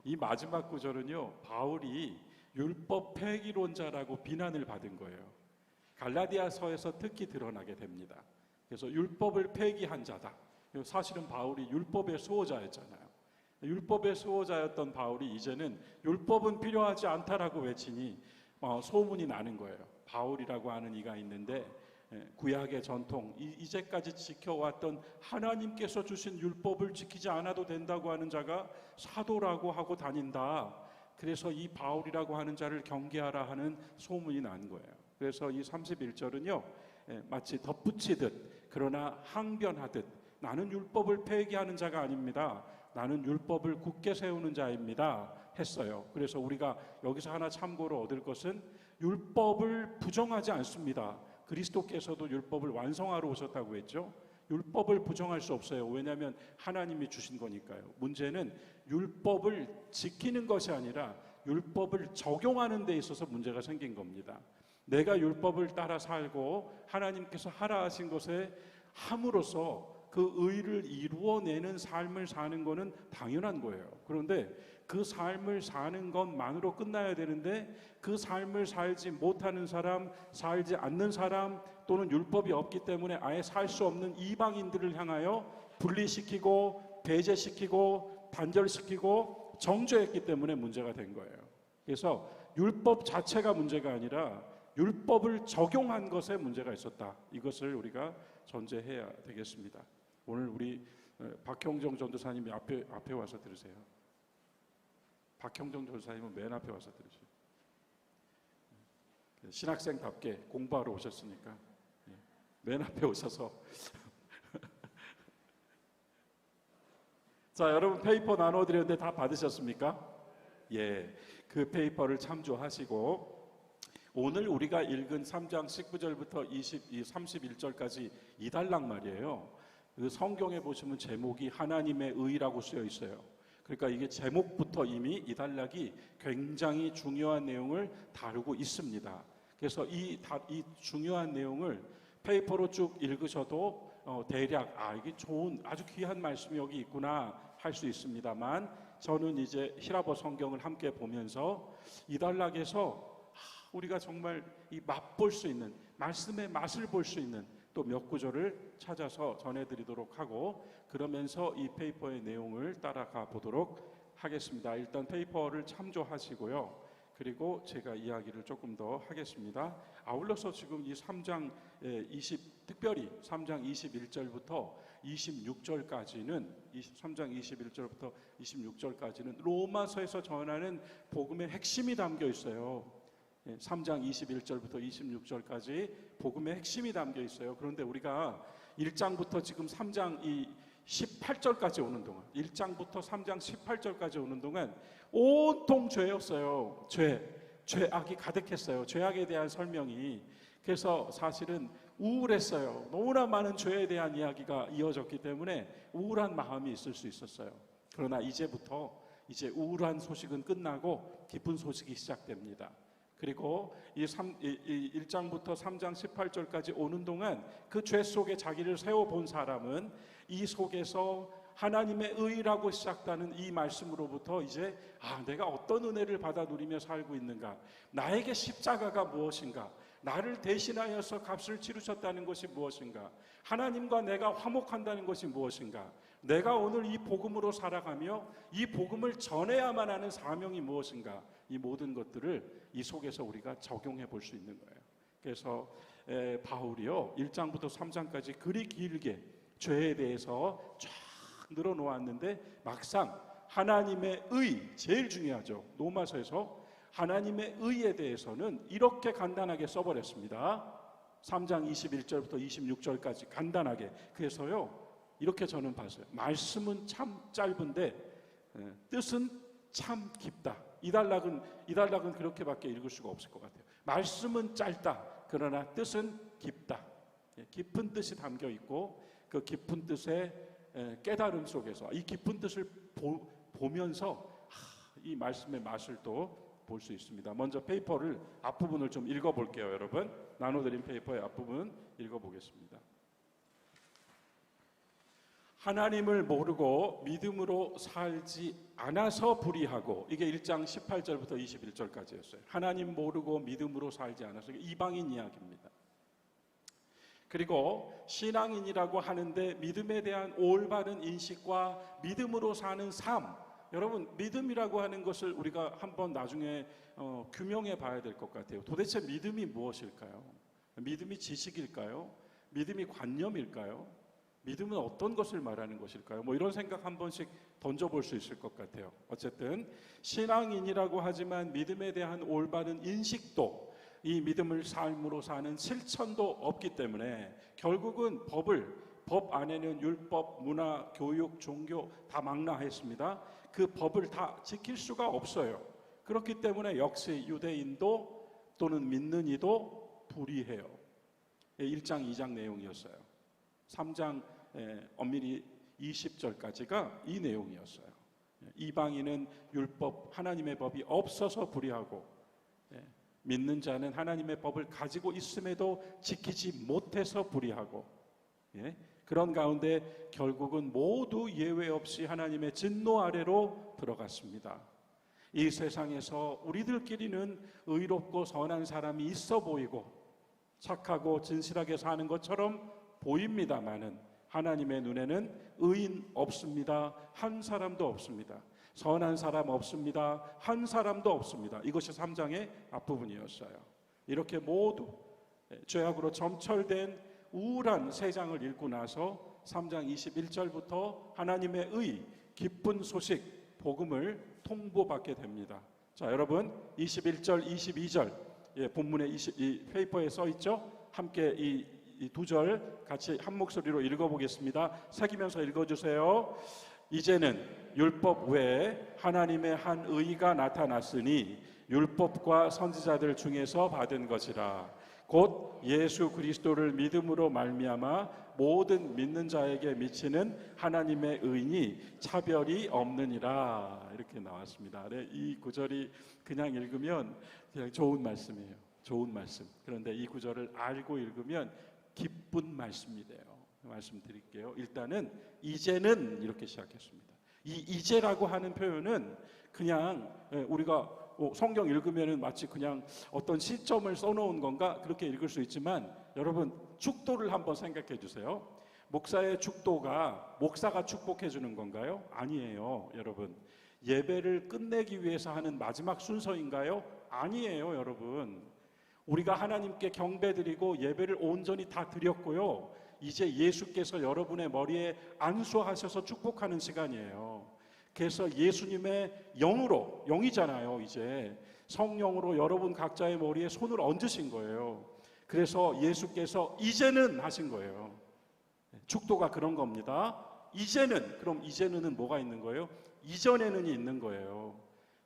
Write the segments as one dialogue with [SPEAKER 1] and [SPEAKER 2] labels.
[SPEAKER 1] 이 마지막 구절은요, 바울이 율법 폐기론자라고 비난을 받은 거예요. 갈라디아서에서 특히 드러나게 됩니다. 그래서 율법을 폐기한 자다. 사실은 바울이 율법의 수호자였잖아요. 율법의 수호자였던 바울이 이제는 율법은 필요하지 않다라고 외치니 소문이 나는 거예요. 바울이라고 하는 이가 있는데 구약의 전통, 이제까지 지켜왔던 하나님께서 주신 율법을 지키지 않아도 된다고 하는 자가 사도라고 하고 다닌다. 그래서 이 바울이라고 하는 자를 경계하라 하는 소문이 난 거예요. 그래서 이 31절은요, 마치 덧붙이듯 그러나 항변하듯 나는 율법을 폐기하는 자가 아닙니다. 나는 율법을 굳게 세우는 자입니다. 했어요. 그래서 우리가 여기서 하나 참고로 얻을 것은 율법을 부정하지 않습니다. 그리스도께서도 율법을 완성하러 오셨다고 했죠. 율법을 부정할 수 없어요. 왜냐하면 하나님이 주신 거니까요. 문제는 율법을 지키는 것이 아니라 율법을 적용하는 데 있어서 문제가 생긴 겁니다. 내가 율법을 따라 살고 하나님께서 하라 하신 것에 함으로써 그 의를 이루어내는 삶을 사는 것은 당연한 거예요. 그런데 그 삶을 사는 것만으로 끝나야 되는데 그 삶을 살지 못하는 사람, 살지 않는 사람 또는 율법이 없기 때문에 아예 살 수 없는 이방인들을 향하여 분리시키고 배제시키고 단절시키고 정죄했기 때문에 문제가 된 거예요. 그래서 율법 자체가 문제가 아니라 율법을 적용한 것에 문제가 있었다. 이것을 우리가 전제해야 되겠습니다. 오늘 우리 박형정 전도사님이 앞에 와서 들으세요. 박형정 전도사님은 맨 앞에 와서 들으세요. 신학생답게 공부하러 오셨으니까 맨 앞에 오셔서 자, 여러분 페이퍼 나눠드렸는데 다 받으셨습니까? 예, 그 페이퍼를 참조하시고 오늘 우리가 읽은 3장 19절부터 31절까지 이 단락 말이에요. 그 성경에 보시면 제목이 하나님의 의라고 쓰여 있어요. 그러니까 이게 제목부터 이미 이 단락이 굉장히 중요한 내용을 다루고 있습니다. 그래서 이 중요한 내용을 페이퍼로 쭉 읽으셔도 대략 이게 좋은 아주 귀한 말씀이 여기 있구나 할 수 있습니다만 저는 이제 히라버 성경을 함께 보면서 이 단락에서 우리가 정말 이 맛볼 수 있는 말씀의 맛을 볼 수 있는 또 몇 구절을 찾아서 전해드리도록 하고 그러면서 이 페이퍼의 내용을 따라가 보도록 하겠습니다. 일단 페이퍼를 참조하시고요. 그리고 제가 이야기를 조금 더 하겠습니다. 아울러서 지금 이 3장 특별히 3장 21절부터 26절까지는 3장 21절부터 26절까지는 로마서에서 전하는 복음의 핵심이 담겨 있어요. 3장 21절부터 26절까지 복음의 핵심이 담겨 있어요. 그런데 우리가 1장부터 지금 3장 18절까지 오는 동안 1장부터 3장 18절까지 오는 동안 온통 죄였어요. 죄악이 가득했어요. 죄악에 대한 설명이. 그래서 사실은 우울했어요. 너무나 많은 죄에 대한 이야기가 이어졌기 때문에 우울한 마음이 있을 수 있었어요. 그러나 이제 우울한 소식은 끝나고 기쁜 소식이 시작됩니다. 그리고 이 1장부터 3장 18절까지 오는 동안 그 죄 속에 자기를 세워본 사람은 이 속에서 하나님의 의라고 시작하는 이 말씀으로부터 이제 내가 어떤 은혜를 받아 누리며 살고 있는가, 나에게 십자가가 무엇인가, 나를 대신하여서 값을 치르셨다는 것이 무엇인가, 하나님과 내가 화목한다는 것이 무엇인가, 내가 오늘 이 복음으로 살아가며 이 복음을 전해야만 하는 사명이 무엇인가, 이 모든 것들을 이 속에서 우리가 적용해 볼 수 있는 거예요. 그래서 바울이요 1장부터 3장까지 그리 길게 죄에 대해서 쫙 늘어놓았는데 막상 하나님의 의, 제일 중요하죠. 로마서에서 하나님의 의에 대해서는 이렇게 간단하게 써버렸습니다. 3장 21절부터 26절까지 간단하게. 그래서요 이렇게 저는 봤어요. 말씀은 참 짧은데 뜻은 참 깊다. 이 단락은 그렇게밖에 읽을 수가 없을 것 같아요. 말씀은 짧다. 그러나 뜻은 깊다. 깊은 뜻이 담겨 있고 그 깊은 뜻의 깨달음 속에서 이 깊은 뜻을 보면서 이 말씀의 맛을 또 볼 수 있습니다. 먼저 페이퍼를 앞부분을 좀 읽어볼게요. 여러분 나눠드린 페이퍼의 앞부분 읽어보겠습니다. 하나님을 모르고 믿음으로 살지 않아서 불의하고, 이게 1장 18절부터 21절까지였어요. 하나님 모르고 믿음으로 살지 않아서, 이방인 이야기입니다. 그리고 신앙인이라고 하는데 믿음에 대한 올바른 인식과 믿음으로 사는 삶, 여러분 믿음이라고 하는 것을 우리가 한번 나중에 규명해 봐야 될 것 같아요. 도대체 믿음이 무엇일까요? 믿음이 지식일까요? 믿음이 관념일까요? 믿음은 어떤 것을 말하는 것일까요? 이런 생각 한 번씩 던져볼 수 있을 것 같아요. 어쨌든 신앙인이라고 하지만 믿음에 대한 올바른 인식도, 이 믿음을 삶으로 사는 실천도 없기 때문에 결국은 법 안에는 율법, 문화, 교육, 종교 다 망라했습니다. 그 법을 다 지킬 수가 없어요. 그렇기 때문에 역시 유대인도 또는 믿는 이도 불의해요. 1장 2장 내용이었어요. 3장 엄밀히 20절까지가 이 내용이었어요. 이방인은 율법, 하나님의 법이 없어서 불의하고, 믿는 자는 하나님의 법을 가지고 있음에도 지키지 못해서 불의하고, 그런 가운데 결국은 모두 예외 없이 하나님의 진노 아래로 들어갔습니다. 이 세상에서 우리들끼리는 의롭고 선한 사람이 있어 보이고 착하고 진실하게 사는 것처럼 보입니다마는 하나님의 눈에는 의인 없습니다. 한 사람도 없습니다. 선한 사람 없습니다. 한 사람도 없습니다. 이것이 3장의 앞부분이었어요. 이렇게 모두 죄악으로 점철된 우울한 세 장을 읽고 나서 3장 21절부터 하나님의 의, 기쁜 소식, 복음을 통보받게 됩니다. 자, 여러분 21절, 22절 본문에 이 페이퍼에 써 있죠? 함께 이 두 절 같이 한 목소리로 읽어보겠습니다. 새기면서 읽어주세요. 이제는 율법 외에 하나님의 한 의가 나타났으니 율법과 선지자들 중에서 받은 것이라. 곧 예수 그리스도를 믿음으로 말미암아 모든 믿는 자에게 미치는 하나님의 의니 차별이 없느니라. 이렇게 나왔습니다. 이 구절이 그냥 읽으면 그냥 좋은 말씀이에요. 좋은 말씀. 그런데 이 구절을 알고 읽으면 기쁜 말씀이 돼요. 말씀드릴게요. 일단은 이제는 이렇게 시작했습니다. 이 이제라고 하는 표현은 그냥 우리가 성경 읽으면은 마치 그냥 어떤 시점을 써놓은 건가 그렇게 읽을 수 있지만, 여러분 축도를 한번 생각해 주세요. 목사의 축도가 목사가 축복해 주는 건가요? 아니에요. 여러분 예배를 끝내기 위해서 하는 마지막 순서인가요? 아니에요. 여러분 우리가 하나님께 경배드리고 예배를 온전히 다 드렸고요, 이제 예수께서 여러분의 머리에 안수하셔서 축복하는 시간이에요. 그래서 예수님의 영으로, 영이잖아요, 이제 성령으로 여러분 각자의 머리에 손을 얹으신 거예요. 그래서 예수께서 이제는 하신 거예요. 축도가 그런 겁니다. 이제는, 그럼 이제는은 뭐가 있는 거예요? 이전에는이 있는 거예요.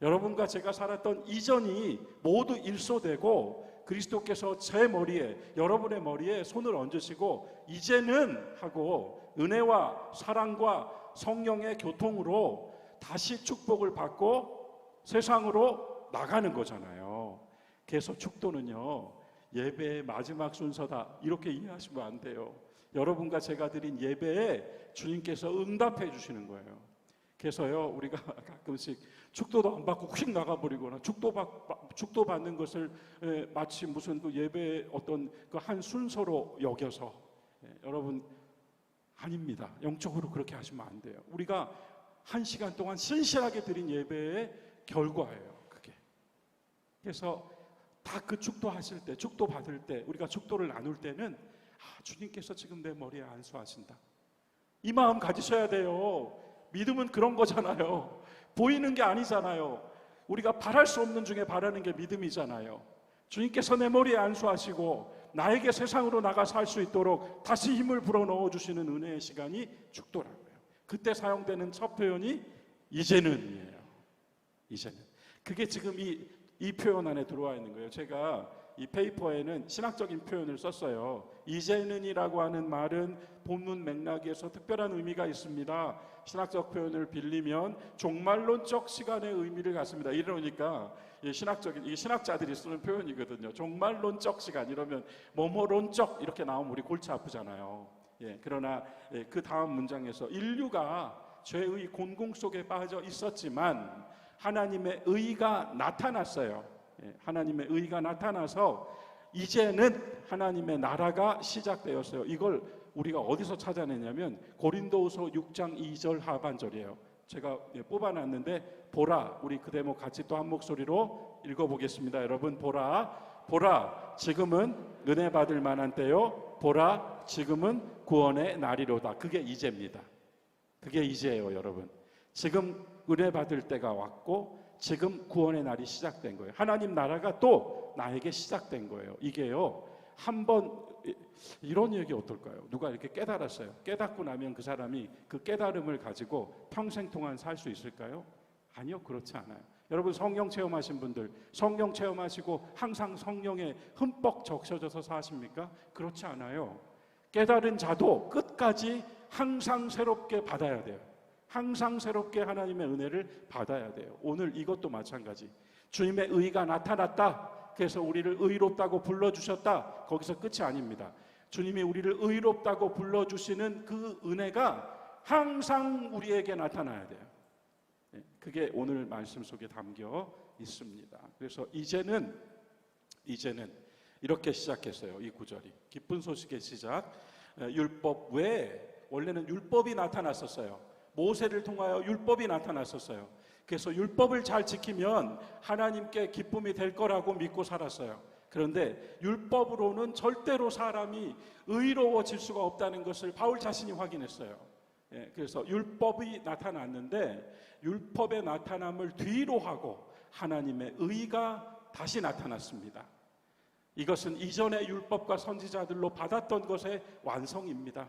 [SPEAKER 1] 여러분과 제가 살았던 이전이 모두 일소되고 그리스도께서 제 머리에, 여러분의 머리에 손을 얹으시고 이제는 하고 은혜와 사랑과 성령의 교통으로 다시 축복을 받고 세상으로 나가는 거잖아요. 그래서 축도는요, 예배의 마지막 순서다 이렇게 이해하시면 안 돼요. 여러분과 제가 드린 예배에 주님께서 응답해 주시는 거예요. 그래서요, 우리가 가끔씩 축도도 안 받고 휙 나가버리거나 축도 받는 것을 마치 무슨 그 예배의 어떤 그 한 순서로 여겨서, 여러분 아닙니다. 영적으로 그렇게 하시면 안 돼요. 우리가 1시간 동안 신실하게 드린 예배의 결과예요, 그게. 그래서 다 그 축도 하실 때, 축도 받을 때, 우리가 축도를 나눌 때는 주님께서 지금 내 머리에 안수하신다, 이 마음 가지셔야 돼요. 믿음은 그런 거잖아요. 보이는 게 아니잖아요. 우리가 바랄 수 없는 중에 바라는 게 믿음이잖아요. 주님께서 내 머리에 안수하시고 나에게 세상으로 나가 살 수 있도록 다시 힘을 불어넣어 주시는 은혜의 시간이 축도라고요. 그때 사용되는 첫 표현이 이제는이에요. 이제는. 그게 지금 이 표현 안에 들어와 있는 거예요. 제가 이 페이퍼에는 신학적인 표현을 썼어요. 이제는이라고 하는 말은 본문 맥락에서 특별한 의미가 있습니다. 신학적 표현을 빌리면 종말론적 시간의 의미를 갖습니다. 이러니까 이게 신학자들이 쓰는 표현이거든요. 종말론적 시간 이러면 뭐뭐론적 이렇게 나오면 우리 골치 아프잖아요. 그러나 그 다음 문장에서 인류가 죄의 곤궁 속에 빠져 있었지만 하나님의 의가 나타났어요. 하나님의 의가 나타나서 이제는 하나님의 나라가 시작되었어요. 이걸 우리가 어디서 찾아내냐면 고린도후서 6장 2절 하반절이에요. 제가 뽑아놨는데 보라, 우리 그 대목 같이 또 한 목소리로 읽어보겠습니다. 여러분, 보라, 보라, 지금은 은혜 받을 만한 때요. 보라, 지금은 구원의 날이로다. 그게 이제입니다. 그게 이제예요, 여러분. 지금 은혜 받을 때가 왔고 지금 구원의 날이 시작된 거예요. 하나님 나라가 또 나에게 시작된 거예요. 이게요, 한번 이런 얘기 어떨까요? 누가 이렇게 깨달았어요. 깨닫고 나면 그 사람이 그 깨달음을 가지고 평생 동안 살 수 있을까요? 아니요, 그렇지 않아요. 여러분, 성령 체험하신 분들, 성령 체험하시고 항상 성령에 흠뻑 적셔져서 사십니까? 그렇지 않아요. 깨달은 자도 끝까지 항상 새롭게 받아야 돼요. 항상 새롭게 하나님의 은혜를 받아야 돼요. 오늘 이것도 마찬가지. 주님의 의가 나타났다. 그래서 우리를 의롭다고 불러주셨다. 거기서 끝이 아닙니다. 주님이 우리를 의롭다고 불러주시는 그 은혜가 항상 우리에게 나타나야 돼요. 그게 오늘 말씀 속에 담겨 있습니다. 그래서 이제는 이렇게 시작했어요. 이 구절이 기쁜 소식의 시작. 율법 외에 원래는 율법이 나타났었어요. 모세를 통하여 율법이 나타났었어요. 그래서 율법을 잘 지키면 하나님께 기쁨이 될 거라고 믿고 살았어요. 그런데 율법으로는 절대로 사람이 의로워질 수가 없다는 것을 바울 자신이 확인했어요. 그래서 율법이 나타났는데 율법의 나타남을 뒤로 하고 하나님의 의가 다시 나타났습니다. 이것은 이전의 율법과 선지자들로 받았던 것의 완성입니다.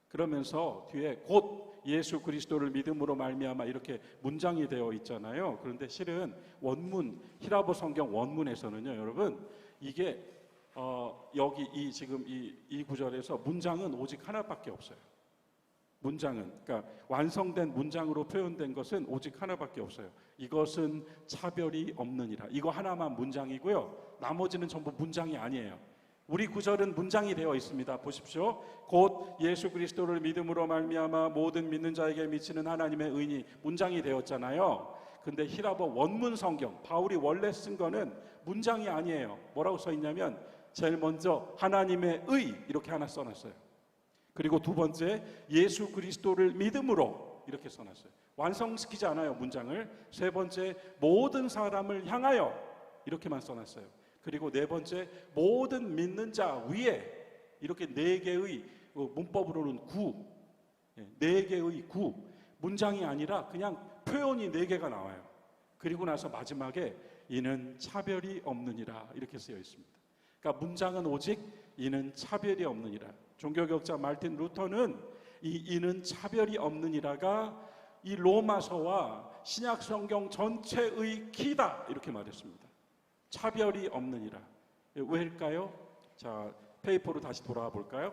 [SPEAKER 1] 그러면서 뒤에 곧 예수 그리스도를 믿음으로 말미암아 이렇게 문장이 되어 있잖아요. 그런데 실은 원문, 히라보 성경 원문에서는요, 여러분, 이게 여기 지금 이 구절에서 문장은 오직 하나밖에 없어요. 문장은, 그러니까 완성된 문장으로 표현된 것은 오직 하나밖에 없어요. 이것은 차별이 없느니라. 이거 하나만 문장이고요. 나머지는 전부 문장이 아니에요. 우리 구절은 문장이 되어 있습니다. 보십시오. 곧 예수 그리스도를 믿음으로 말미암아 모든 믿는 자에게 미치는 하나님의 의니, 문장이 되었잖아요. 근데 히라보 원문 성경, 바울이 원래 쓴 거는 문장이 아니에요. 뭐라고 써 있냐면 제일 먼저 하나님의 의 이렇게 하나 써놨어요. 그리고 두 번째 예수 그리스도를 믿음으로 이렇게 써놨어요. 완성시키지 않아요, 문장을. 세 번째 모든 사람을 향하여 이렇게만 써놨어요. 그리고 네 번째 모든 믿는 자 위에 이렇게 네 개의 문법으로는 네 개의 문장이 아니라 그냥 표현이 네 개가 나와요. 그리고 나서 마지막에 이는 차별이 없느니라 이렇게 쓰여 있습니다. 그러니까 문장은 오직 이는 차별이 없느니라. 종교개혁자 마르틴 루터는 이는 차별이 없느니라가 이 로마서와 신약 성경 전체의 키다 이렇게 말했습니다. 차별이 없느니라. 왜일까요? 자, 페이퍼로 다시 돌아와 볼까요?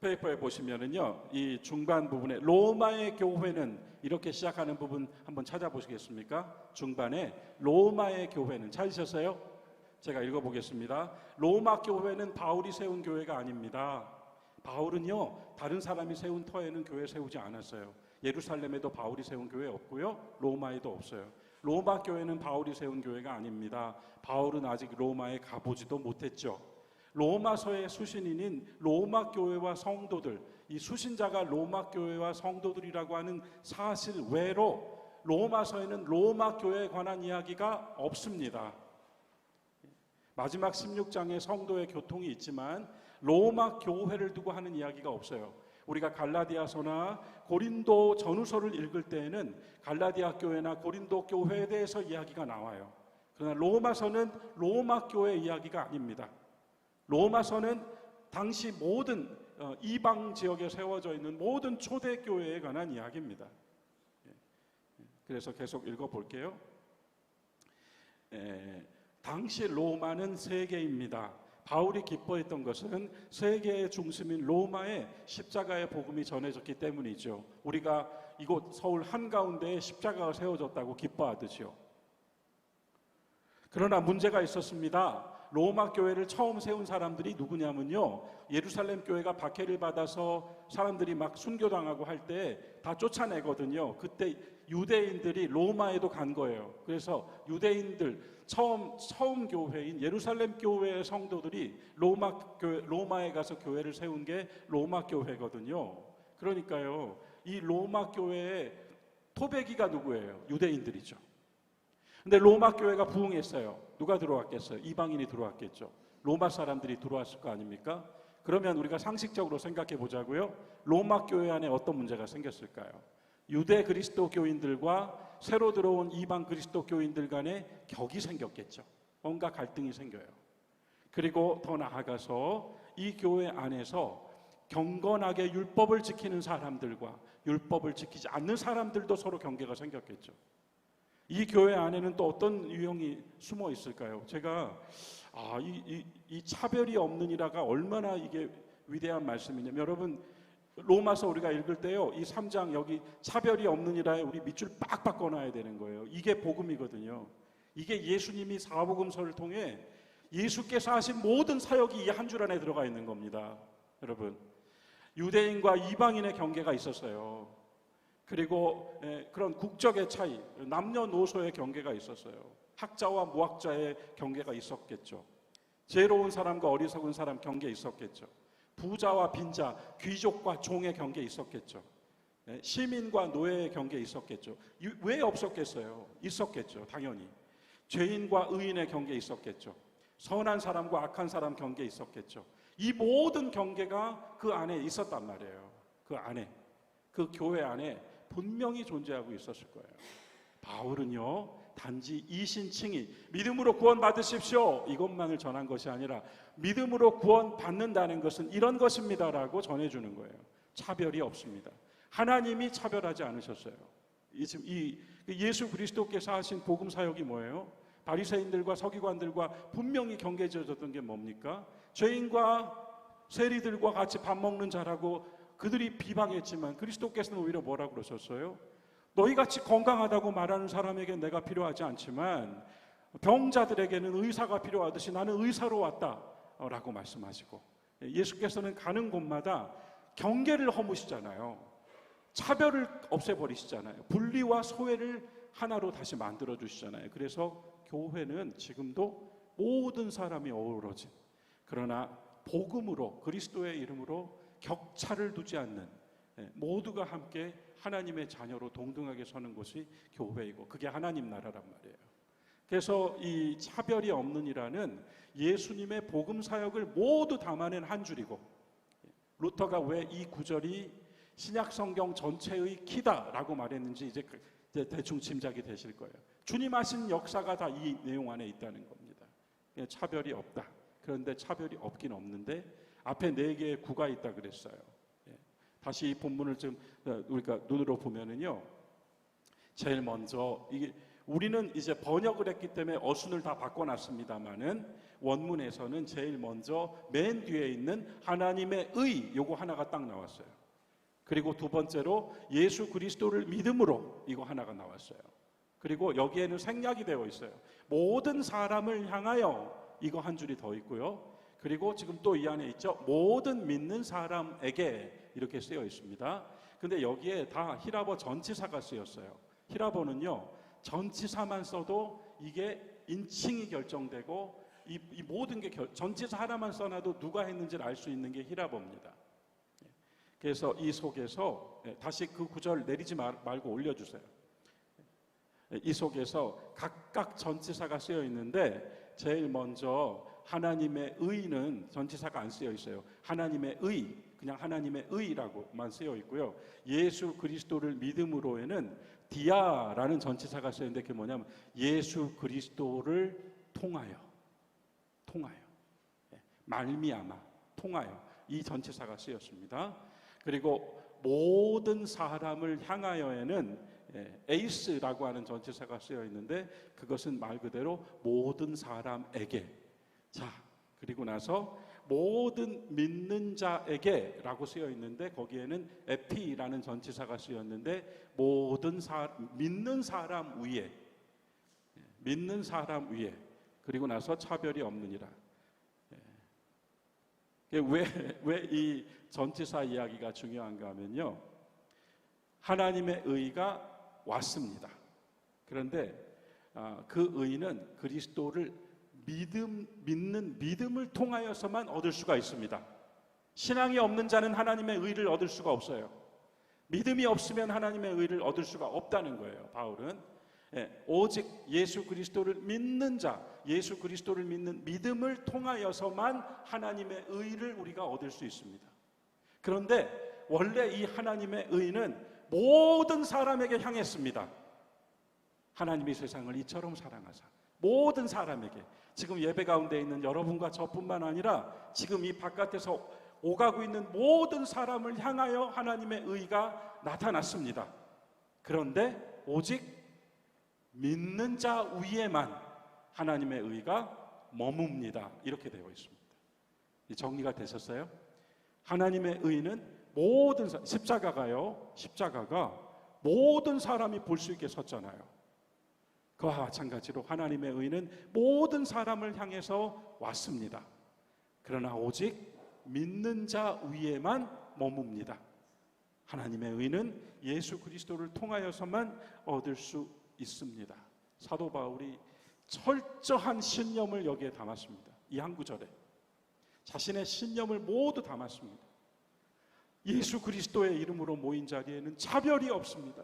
[SPEAKER 1] 페이퍼에 보시면은요, 이 중반 부분에 로마의 교회는 이렇게 시작하는 부분 한번 찾아보시겠습니까? 중반에 로마의 교회는 찾으셨어요? 제가 읽어보겠습니다. 로마 교회는 바울이 세운 교회가 아닙니다. 바울은요, 다른 사람이 세운 터에는 교회 세우지 않았어요. 예루살렘에도 바울이 세운 교회 없고요, 로마에도 없어요. 로마 교회는 바울이 세운 교회가 아닙니다. 바울은 아직 로마에 가보지도 못했죠. 로마서의 수신인인 로마 교회와 성도들, 이 수신자가 로마 교회와 성도들이라고 하는 사실 외로 로마서에는 로마 교회에 관한 이야기가 없습니다. 마지막 16장에 성도의 교통이 있지만 로마 교회를 두고 하는 이야기가 없어요. 우리가 갈라디아서나 고린도 전후서를 읽을 때에는 갈라디아 교회나 고린도 교회에 대해서 이야기가 나와요. 그러나 로마서는 로마 교회 이야기가 아닙니다. 로마서는 당시 모든 이방 지역에 세워져 있는 모든 초대교회에 관한 이야기입니다. 그래서 계속 읽어볼게요. 당시 로마는 세계입니다. 바울이 기뻐했던 것은 세계의 중심인 로마에 십자가의 복음이 전해졌기 때문이죠. 우리가 이곳 서울 한가운데에 십자가가 세워졌다고 기뻐하듯이요. 그러나 문제가 있었습니다. 로마 교회를 처음 세운 사람들이 누구냐면요, 예루살렘 교회가 박해를 받아서 사람들이 막 순교당하고 할 때 다 쫓아내거든요. 그때 유대인들이 로마에도 간 거예요. 그래서 유대인들 처음 교회인 예루살렘 교회의 성도들이 로마에 가서 교회를 세운 게 로마 교회거든요. 그러니까요, 이 로마 교회의 토배기가 누구예요? 유대인들이죠. 근데 로마 교회가 부흥했어요. 누가 들어왔겠어요? 이방인이 들어왔겠죠. 로마 사람들이 들어왔을 거 아닙니까? 그러면 우리가 상식적으로 생각해 보자고요. 로마 교회 안에 어떤 문제가 생겼을까요? 유대 그리스도 교인들과 새로 들어온 이방 그리스도 교인들 간에 격이 생겼겠죠. 뭔가 갈등이 생겨요. 그리고 더 나아가서 이 교회 안에서 경건하게 율법을 지키는 사람들과 율법을 지키지 않는 사람들도 서로 경계가 생겼겠죠. 이 교회 안에는 또 어떤 유형이 숨어 있을까요? 제가 이 차별이 없느니라가 얼마나 이게 위대한 말씀이냐면, 여러분 로마서 우리가 읽을 때요, 이 3장 여기 차별이 없느니라에 우리 밑줄 빡빡 꺼놔야 되는 거예요. 이게 복음이거든요. 이게 예수님이 사복음서를 통해 예수께서 하신 모든 사역이 이 한 줄 안에 들어가 있는 겁니다. 여러분, 유대인과 이방인의 경계가 있었어요. 그리고 그런 국적의 차이, 남녀노소의 경계가 있었어요. 학자와 무학자의 경계가 있었겠죠. 지혜로운 사람과 어리석은 사람 경계 있었겠죠. 부자와 빈자, 귀족과 종의 경계 있었겠죠. 시민과 노예의 경계 있었겠죠. 왜 없었겠어요? 있었겠죠. 당연히. 죄인과 의인의 경계 있었겠죠. 선한 사람과 악한 사람 경계 있었겠죠. 이 모든 경계가 그 안에 있었단 말이에요. 그 안에, 그 교회 안에 분명히 존재하고 있었을 거예요. 바울은요, 단지 이신칭의 믿음으로 구원 받으십시오 이것만을 전한 것이 아니라 믿음으로 구원 받는다는 것은 이런 것입니다라고 전해주는 거예요. 차별이 없습니다. 하나님이 차별하지 않으셨어요. 예수 그리스도께서 하신 복음 사역이 뭐예요? 바리새인들과 서기관들과 분명히 경계 지어졌던 게 뭡니까? 죄인과 세리들과 같이 밥 먹는 자라고 그들이 비방했지만 그리스도께서는 오히려 뭐라고 그러셨어요? 너희같이 건강하다고 말하는 사람에게 내가 필요하지 않지만 병자들에게는 의사가 필요하듯이 나는 의사로 왔다 라고 말씀하시고, 예수께서는 가는 곳마다 경계를 허무시잖아요. 차별을 없애버리시잖아요. 분리와 소외를 하나로 다시 만들어 주시잖아요. 그래서 교회는 지금도 모든 사람이 어우러진, 그러나 복음으로 그리스도의 이름으로 격차를 두지 않는, 모두가 함께 하나님의 자녀로 동등하게 서는 곳이 교회이고 그게 하나님 나라란 말이에요. 그래서 이 차별이 없느니라는 예수님의 복음 사역을 모두 담아낸 한 줄이고, 루터가 왜 이 구절이 신약 성경 전체의 키다라고 말했는지 이제 대충 짐작이 되실 거예요. 주님 하신 역사가 다 이 내용 안에 있다는 겁니다. 차별이 없다. 그런데 차별이 없긴 없는데 앞에 4개의 구가 있다 그랬어요. 다시 이 본문을 좀 우리가 눈으로 보면은요, 제일 먼저 이게 우리는 이제 번역을 했기 때문에 어순을 다 바꿔놨습니다만은 원문에서는 제일 먼저 맨 뒤에 있는 하나님의 의 요거 하나가 딱 나왔어요. 그리고 두 번째로 예수 그리스도를 믿음으로 이거 하나가 나왔어요. 그리고 여기에는 생략이 되어 있어요. 모든 사람을 향하여 이거 한 줄이 더 있고요. 그리고 지금 또 이 안에 있죠. 모든 믿는 사람에게 이렇게 쓰여 있습니다. 근데 여기에 다 히라보 전치사가 쓰였어요. 히라보는요, 전치사만 써도 이게 인칭이 결정되고 이 모든 게 전치사 하나만 써놔도 누가 했는지를 알 수 있는 게 히라보입니다. 그래서 이 속에서 다시 그 구절 내리지 말고 올려주세요. 이 속에서 각각 전치사가 쓰여 있는데 제일 먼저 하나님의 의는 전치사가 안 쓰여 있어요. 하나님의 의, 그냥 하나님의 의라고만 쓰여 있고요. 예수 그리스도를 믿음으로에는 디아라는 전치사가 쓰여 있는데 그게 뭐냐면 예수 그리스도를 통하여 말미암아 통하여 이 전치사가 쓰였습니다. 그리고 모든 사람을 향하여에는 에이스라고 하는 전치사가 쓰여 있는데 그것은 말 그대로 모든 사람에게. 자, 그리고 나서 모든 믿는 자에게 라고 쓰여 있는데 거기에는 에피라는 전치사가 쓰였는데 모든 믿는 사람 위에, 믿는 사람 위에. 그리고 나서 차별이 없느니라. 왜 이 전치사 이야기가 중요한가 하면요, 하나님의 의가 왔습니다. 그런데 그 의는 그리스도를 믿는 믿음을 통하여서만 얻을 수가 있습니다. 신앙이 없는 자는 하나님의 의를 얻을 수가 없어요. 믿음이 없으면 하나님의 의를 얻을 수가 없다는 거예요. 바울은 오직 예수 그리스도를 믿는 자, 예수 그리스도를 믿는 믿음을 통하여서만 하나님의 의를 우리가 얻을 수 있습니다. 그런데 원래 이 하나님의 의는 모든 사람에게 향했습니다. 하나님이 세상을 이처럼 사랑하사 모든 사람에게, 지금 예배 가운데 있는 여러분과 저뿐만 아니라 지금 이 바깥에서 오가고 있는 모든 사람을 향하여 하나님의 의가 나타났습니다. 그런데 오직 믿는 자 위에만 하나님의 의가 머뭅니다. 이렇게 되어 있습니다. 정리가 되셨어요? 하나님의 의는 모든 십자가가 모든 사람이 볼 수 있게 섰잖아요. 그와 마찬가지로 하나님의 의는 모든 사람을 향해서 왔습니다. 그러나 오직 믿는 자 위에만 머뭅니다. 하나님의 의는 예수 그리스도를 통하여서만 얻을 수 있습니다. 사도 바울이 철저한 신념을 여기에 담았습니다. 이 한 구절에 자신의 신념을 모두 담았습니다. 예수 그리스도의 이름으로 모인 자리에는 차별이 없습니다.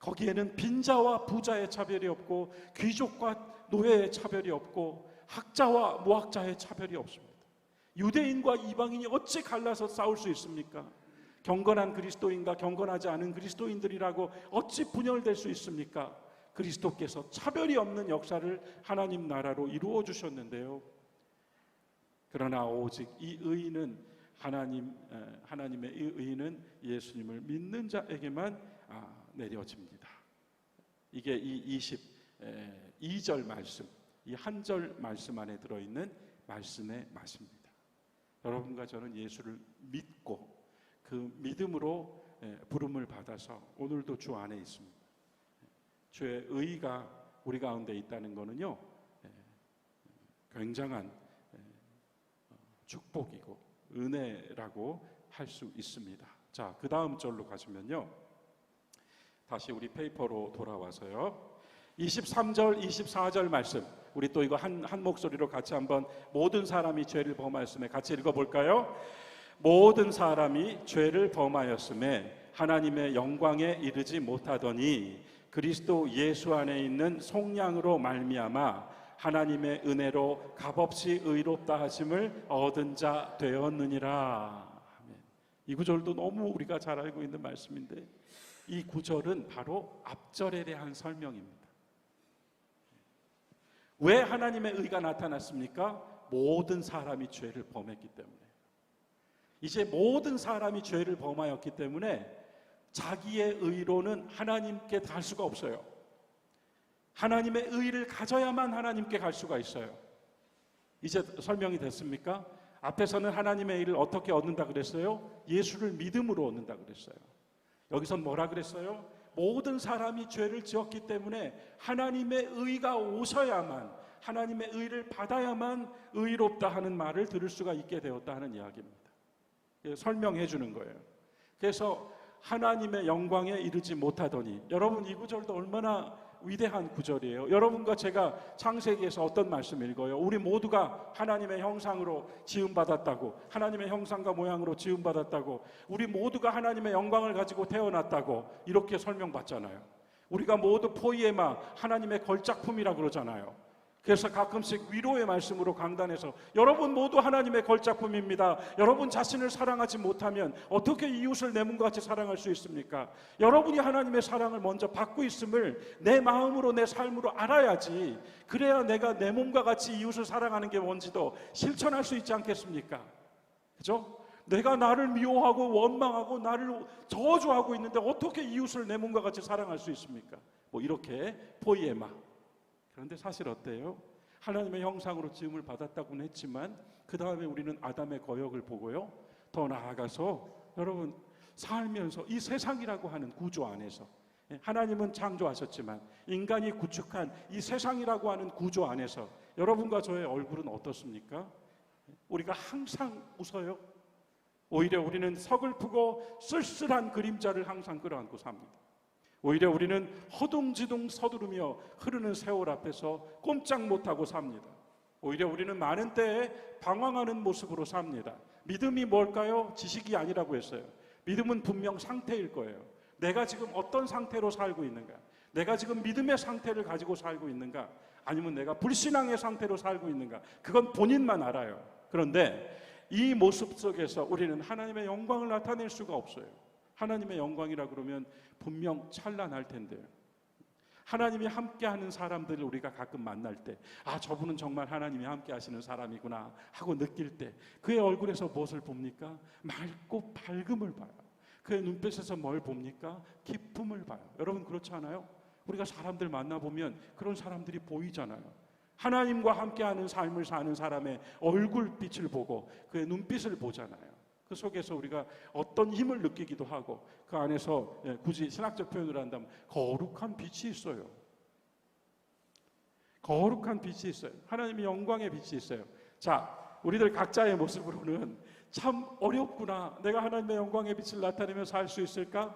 [SPEAKER 1] 거기에는 빈자와 부자의 차별이 없고, 귀족과 노예의 차별이 없고, 학자와 무학자의 차별이 없습니다. 유대인과 이방인이 어찌 갈라서 싸울 수 있습니까? 경건한 그리스도인과 경건하지 않은 그리스도인들이라고 어찌 분열될 수 있습니까? 그리스도께서 차별이 없는 역사를 하나님 나라로 이루어 주셨는데요. 그러나 오직 이 의는 하나님의 이 의는 예수님을 믿는 자에게만 내려집니다. 이게 이 22절 말씀, 이 한 절 말씀 안에 들어있는 말씀의 맛입니다. 여러분과 저는 예수를 믿고 그 믿음으로 부름을 받아서 오늘도 주 안에 있습니다. 주의 의가 우리 가운데 있다는 것은요, 굉장한 축복이고 은혜라고 할 수 있습니다. 자, 그 다음 절로 가시면요, 다시 우리 페이퍼로 돌아와서요, 23절, 24절 말씀, 우리 또 이거 한 목소리로 같이 한번 모든 사람이 죄를 범하였음에 같이 읽어볼까요? 모든 사람이 죄를 범하였음에 하나님의 영광에 이르지 못하더니 그리스도 예수 안에 있는 속량으로 말미암아 하나님의 은혜로 값없이 의롭다 하심을 얻은 자 되었느니라. 이 구절도 너무 우리가 잘 알고 있는 말씀인데, 이 구절은 바로 앞절에 대한 설명입니다. 왜 하나님의 의가 나타났습니까? 모든 사람이 죄를 범했기 때문에. 이제 모든 사람이 죄를 범하였기 때문에 자기의 의로는 하나님께 갈 수가 없어요. 하나님의 의를 가져야만 하나님께 갈 수가 있어요. 이제 설명이 됐습니까? 앞에서는 하나님의 의를 어떻게 얻는다 그랬어요? 예수를 믿음으로 얻는다 그랬어요. 여기선 뭐라 그랬어요? 모든 사람이 죄를 지었기 때문에 하나님의 의가 오셔야만, 하나님의 의를 받아야만 의롭다 하는 말을 들을 수가 있게 되었다 하는 이야기입니다. 설명해 주는 거예요. 그래서 하나님의 영광에 이르지 못하더니, 여러분 이 구절도 얼마나 위대한 구절이에요. 여러분과 제가 창세기에서 어떤 말씀 읽어요? 우리 모두가 하나님의 형상으로 지음받았다고, 하나님의 형상과 모양으로 지음받았다고, 우리 모두가 하나님의 영광을 가지고 태어났다고 이렇게 설명받잖아요. 우리가 모두 포이에마, 하나님의 걸작품이라 그러잖아요. 그래서 가끔씩 위로의 말씀으로 강단에서 여러분 모두 하나님의 걸작품입니다. 여러분 자신을 사랑하지 못하면 어떻게 이웃을 내 몸과 같이 사랑할 수 있습니까? 여러분이 하나님의 사랑을 먼저 받고 있음을 내 마음으로, 내 삶으로 알아야지, 그래야 내가 내 몸과 같이 이웃을 사랑하는 게 뭔지도 실천할 수 있지 않겠습니까? 그죠? 내가 나를 미워하고 원망하고 나를 저주하고 있는데 어떻게 이웃을 내 몸과 같이 사랑할 수 있습니까? 뭐 이렇게 포이에마. 그런데 사실 어때요? 하나님의 형상으로 지음을 받았다고는 했지만 그 다음에 우리는 아담의 거역을 보고요, 더 나아가서 여러분 살면서 이 세상이라고 하는 구조 안에서, 하나님은 창조하셨지만 인간이 구축한 이 세상이라고 하는 구조 안에서 여러분과 저의 얼굴은 어떻습니까? 우리가 항상 웃어요. 오히려 우리는 서글프고 쓸쓸한 그림자를 항상 끌어안고 삽니다. 오히려 우리는 허둥지둥 서두르며 흐르는 세월 앞에서 꼼짝 못하고 삽니다. 오히려 우리는 많은 때에 방황하는 모습으로 삽니다. 믿음이 뭘까요? 지식이 아니라고 했어요. 믿음은 분명 상태일 거예요. 내가 지금 어떤 상태로 살고 있는가? 내가 지금 믿음의 상태를 가지고 살고 있는가? 아니면 내가 불신앙의 상태로 살고 있는가? 그건 본인만 알아요. 그런데 이 모습 속에서 우리는 하나님의 영광을 나타낼 수가 없어요. 하나님의 영광이라 그러면 분명 찬란할 텐데요. 하나님이 함께하는 사람들을 우리가 가끔 만날 때, 아, 저분은 정말 하나님이 함께하시는 사람이구나 하고 느낄 때 그의 얼굴에서 무엇을 봅니까? 맑고 밝음을 봐요. 그의 눈빛에서 뭘 봅니까? 기쁨을 봐요. 여러분 그렇지 않아요? 우리가 사람들 만나보면 그런 사람들이 보이잖아요. 하나님과 함께하는 삶을 사는 사람의 얼굴빛을 보고 그의 눈빛을 보잖아요. 그 속에서 우리가 어떤 힘을 느끼기도 하고 그 안에서 굳이 신학적 표현을 한다면 거룩한 빛이 있어요. 거룩한 빛이 있어요. 하나님의 영광의 빛이 있어요. 자, 우리들 각자의 모습으로는 참 어렵구나. 내가 하나님의 영광의 빛을 나타내며 살 수 있을까?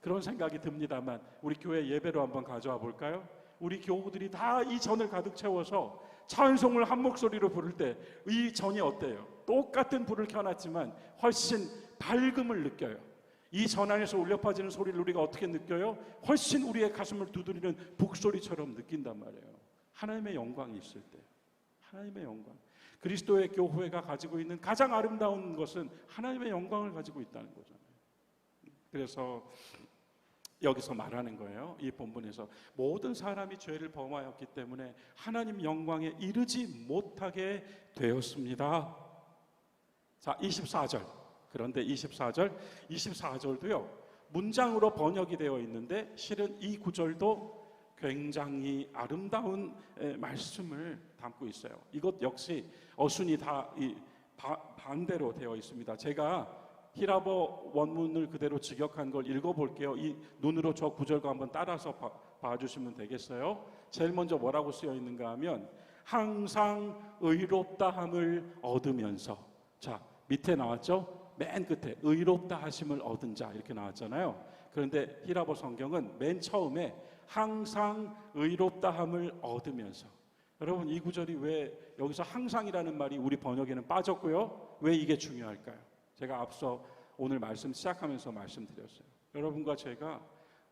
[SPEAKER 1] 그런 생각이 듭니다만 우리 교회 예배로 한번 가져와 볼까요? 우리 교우들이 다 이 전을 가득 채워서 찬송을 한 목소리로 부를 때 이 전이 어때요? 똑같은 불을 켜놨지만 훨씬 밝음을 느껴요. 이 전 안에서 울려 퍼지는 소리를 우리가 어떻게 느껴요? 훨씬 우리의 가슴을 두드리는 북소리처럼 느낀단 말이에요. 하나님의 영광이 있을 때, 하나님의 영광. 그리스도의 교회가 가지고 있는 가장 아름다운 것은 하나님의 영광을 가지고 있다는 거잖아요. 그래서 여기서 말하는 거예요. 이 본문에서 모든 사람이 죄를 범하였기 때문에 하나님 영광에 이르지 못하게 되었습니다. 자, 24절. 그런데 24절도요. 문장으로 번역이 되어 있는데 실은 이 구절도 굉장히 아름다운 말씀을 담고 있어요. 이것 역시 어순이 다 반대로 되어 있습니다. 제가 히라보 원문을 그대로 직역한 걸 읽어볼게요. 이 눈으로 저 구절과 한번 따라서 봐주시면 되겠어요. 제일 먼저 뭐라고 쓰여 있는가 하면 항상 의롭다함을 얻으면서, 자, 밑에 나왔죠? 맨 끝에 의롭다 하심을 얻은 자 이렇게 나왔잖아요. 그런데 히라보 성경은 맨 처음에 항상 의롭다함을 얻으면서. 여러분 이 구절이 왜 여기서 항상이라는 말이 우리 번역에는 빠졌고요. 왜 이게 중요할까요? 제가 앞서 오늘 말씀 시작하면서 말씀드렸어요. 여러분과 제가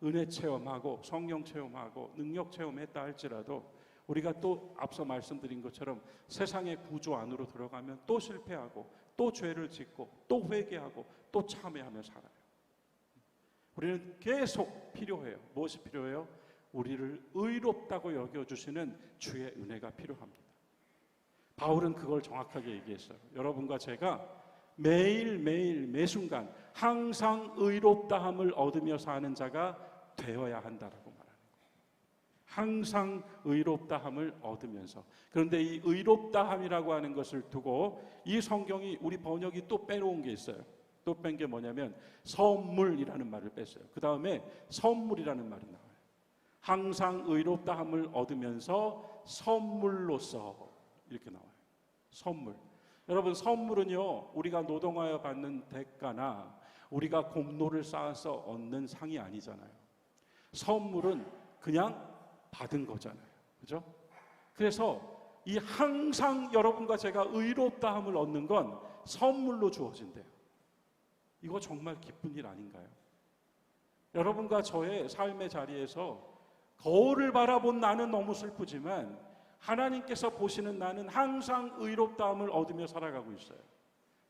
[SPEAKER 1] 은혜 체험하고 성령 체험하고 능력 체험했다 할지라도 우리가 또 앞서 말씀드린 것처럼 세상의 구조 안으로 들어가면 또 실패하고 또 죄를 짓고 또 회개하고 또 참회하며 살아요. 우리는 계속 필요해요. 무엇이 필요해요? 우리를 의롭다고 여겨주시는 주의 은혜가 필요합니다. 바울은 그걸 정확하게 얘기했어요. 여러분과 제가 매일매일 매순간 항상 의롭다함을 얻으며 사는 자가 되어야 한다라고 말하는 거예요. 항상 의롭다함을 얻으면서. 그런데 이 의롭다함이라고 하는 것을 두고 이 성경이 우리 번역이 또 빼놓은 게 있어요. 또 뺀 게 뭐냐면 선물이라는 말을 뺐어요. 그 다음에 선물이라는 말이 나와요. 항상 의롭다함을 얻으면서 선물로서 이렇게 나와요. 선물. 여러분 선물은요 우리가 노동하여 받는 대가나 우리가 공로를 쌓아서 얻는 상이 아니잖아요. 선물은 그냥 받은 거잖아요. 그죠? 그래서 이 항상 여러분과 제가 의롭다함을 얻는 건 선물로 주어진대요. 이거 정말 기쁜 일 아닌가요? 여러분과 저의 삶의 자리에서 거울을 바라본 나는 너무 슬프지만 하나님께서 보시는 나는 항상 의롭다함을 얻으며 살아가고 있어요.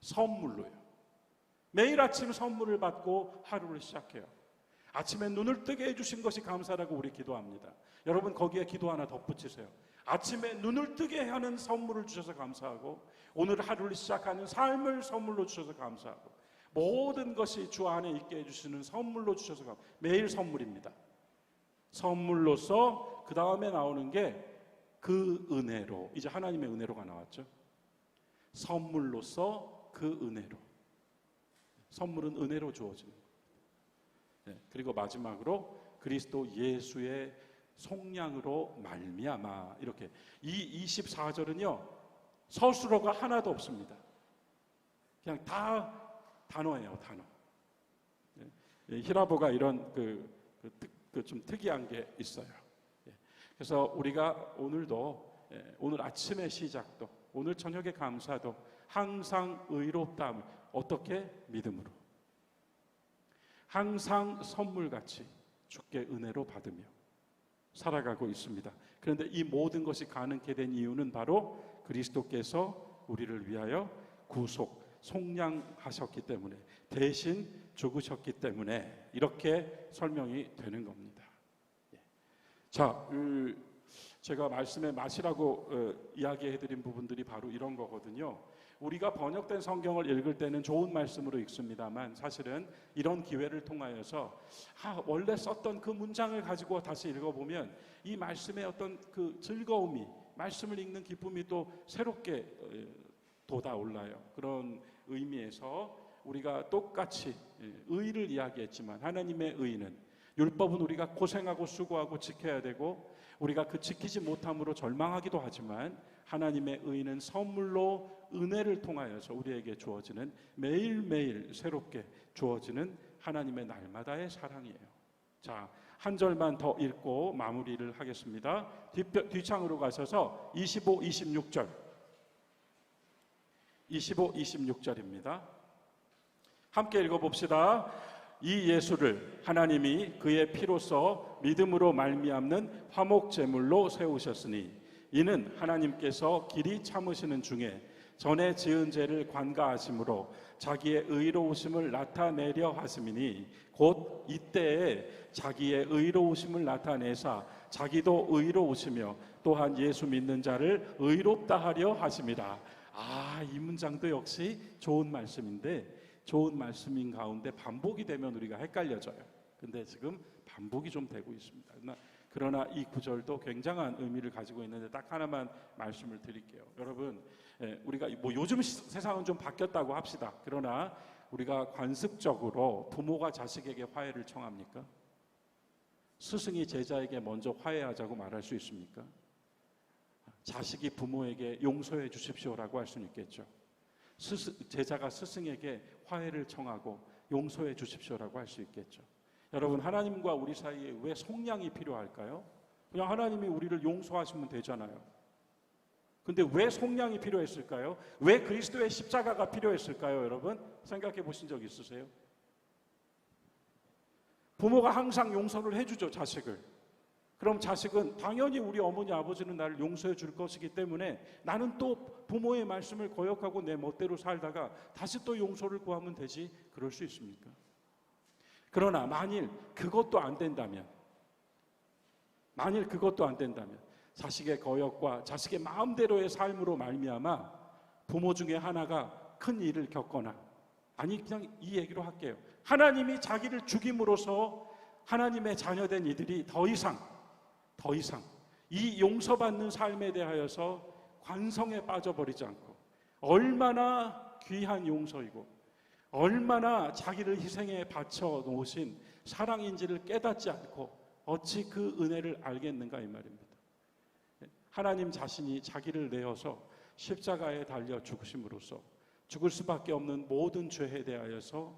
[SPEAKER 1] 선물로요. 매일 아침 선물을 받고 하루를 시작해요. 아침에 눈을 뜨게 해주신 것이 감사라고 우리 기도합니다. 여러분 거기에 기도 하나 덧붙이세요. 아침에 눈을 뜨게 하는 선물을 주셔서 감사하고 오늘 하루를 시작하는 삶을 선물로 주셔서 감사하고 모든 것이 주 안에 있게 해주시는 선물로 주셔서 감사하고 매일 선물입니다. 선물로서 그 다음에 나오는 게 그 은혜로, 이제 하나님의 은혜로가 나왔죠. 선물로서 그 은혜로. 선물은 은혜로 주어지는 거예요. 네, 그리고 마지막으로 그리스도 예수의 속량으로 말미암아. 이렇게 이 24절은요 서술어가 하나도 없습니다. 그냥 다 단어예요, 단어. 히라보가 이런 좀 특이한 게 있어요. 그래서 우리가 오늘도, 오늘 아침의 시작도, 오늘 저녁의 감사도 항상 의롭다함을 어떻게? 믿음으로. 항상 선물같이 주께 은혜로 받으며 살아가고 있습니다. 그런데 이 모든 것이 가능케 된 이유는 바로 그리스도께서 우리를 위하여 구속, 속량하셨기 때문에, 대신 죽으셨기 때문에 이렇게 설명이 되는 겁니다. 자, 제가 말씀의 맛이라고 이야기해드린 부분들이 바로 이런 거거든요. 우리가 번역된 성경을 읽을 때는 좋은 말씀으로 읽습니다만 사실은 이런 기회를 통하여서 원래 썼던 그 문장을 가지고 다시 읽어보면 이 말씀의 어떤 그 즐거움이, 말씀을 읽는 기쁨이 또 새롭게 돋아올라요. 그런 의미에서 우리가 똑같이 의를 이야기했지만 하나님의 의는, 율법은 우리가 고생하고 수고하고 지켜야 되고 우리가 그 지키지 못함으로 절망하기도 하지만 하나님의 의는 선물로 은혜를 통하여서 우리에게 주어지는, 매일매일 새롭게 주어지는 하나님의 날마다의 사랑이에요. 자, 한 절만 더 읽고 마무리를 하겠습니다. 뒷창으로 가셔서 25, 26절. 25, 26절입니다. 함께 읽어봅시다. 이 예수를 하나님이 그의 피로써 믿음으로 말미암는 화목제물로 세우셨으니 이는 하나님께서 길이 참으시는 중에 전에 지은 죄를 관가하심으로 자기의 의로우심을 나타내려 하심이니 곧 이때에 자기의 의로우심을 나타내사 자기도 의로우시며 또한 예수 믿는 자를 의롭다 하려 하심이라. 이 문장도 역시 좋은 말씀인데, 좋은 말씀인 가운데 반복이 되면 우리가 헷갈려져요. 근데 지금 반복이 좀 되고 있습니다. 그러나 이 구절도 굉장한 의미를 가지고 있는데 딱 하나만 말씀을 드릴게요. 여러분, 우리가 요즘 세상은 좀 바뀌었다고 합시다. 그러나 우리가 관습적으로 부모가 자식에게 화해를 청합니까? 스승이 제자에게 먼저 화해하자고 말할 수 있습니까? 자식이 부모에게 용서해 주십시오라고 할 수는 있겠죠. 제자가 스승에게 화해를 청하고 용서해 주십시오라고 할 수 있겠죠. 여러분, 하나님과 우리 사이에 왜 속량이 필요할까요? 그냥 하나님이 우리를 용서하시면 되잖아요. 근데 왜 속량이 필요했을까요? 왜 그리스도의 십자가가 필요했을까요? 여러분, 생각해 보신 적 있으세요? 부모가 항상 용서를 해주죠, 자식을. 그럼 자식은 당연히 우리 어머니 아버지는 나를 용서해 줄 것이기 때문에 나는 또 부모의 말씀을 거역하고 내 멋대로 살다가 다시 또 용서를 구하면 되지, 그럴 수 있습니까? 그러나 만일 그것도 안 된다면, 자식의 거역과 자식의 마음대로의 삶으로 말미암아 부모 중에 하나가 큰 일을 겪거나, 아니 그냥 이 얘기로 할게요. 하나님이 자기를 죽임으로써 하나님의 자녀된 이들이 더 이상 이 용서받는 삶에 대하여서 관성에 빠져버리지 않고, 얼마나 귀한 용서이고 얼마나 자기를 희생에 바쳐 놓으신 사랑인지를 깨닫지 않고 어찌 그 은혜를 알겠는가, 이 말입니다. 하나님 자신이 자기를 내어서 십자가에 달려 죽으심으로써 죽을 수밖에 없는 모든 죄에 대하여서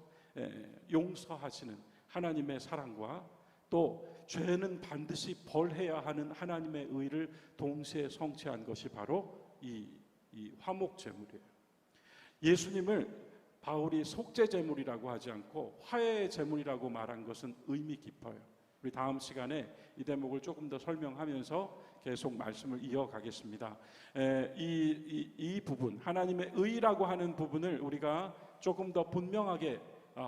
[SPEAKER 1] 용서하시는 하나님의 사랑과, 또 죄는 반드시 벌해야 하는 하나님의 의를 동시에 성취한 것이 바로 이 화목제물이에요. 예수님을 바울이 속죄제물이라고 하지 않고 화해의 제물이라고 말한 것은 의미 깊어요. 우리 다음 시간에 이 대목을 조금 더 설명하면서 계속 말씀을 이어가겠습니다. 이 부분, 하나님의 의라고 하는 부분을 우리가 조금 더 분명하게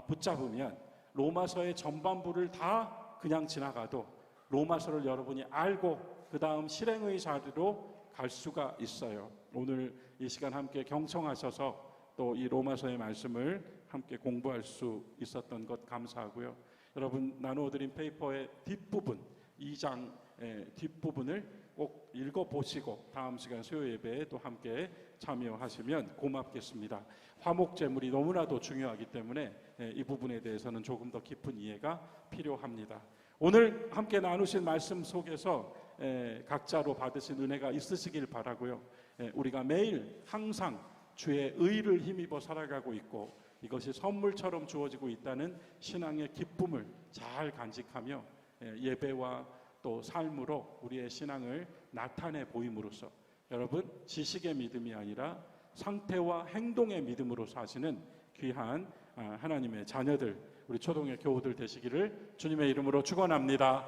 [SPEAKER 1] 붙잡으면 로마서의 전반부를 다 그냥 지나가도 로마서를 여러분이 알고 그 다음 실행의 자리로 갈 수가 있어요. 오늘 이 시간 함께 경청하셔서 또 이 로마서의 말씀을 함께 공부할 수 있었던 것 감사하고요. 여러분, 나누어드린 페이퍼의 뒷부분, 2장 뒷부분을 꼭 읽어보시고 다음 시간 수요 예배에 또 함께 참여하시면 고맙겠습니다. 화목제물이 너무나도 중요하기 때문에 이 부분에 대해서는 조금 더 깊은 이해가 필요합니다. 오늘 함께 나누신 말씀 속에서 각자로 받으신 은혜가 있으시길 바라고요. 우리가 매일 항상 주의 의를 힘입어 살아가고 있고 이것이 선물처럼 주어지고 있다는 신앙의 기쁨을 잘 간직하며 예배와 또 삶으로 우리의 신앙을 나타내 보임으로써 여러분 지식의 믿음이 아니라 상태와 행동의 믿음으로 사시는 귀한 하나님의 자녀들 우리 초동의 교우들 되시기를 주님의 이름으로 축원합니다.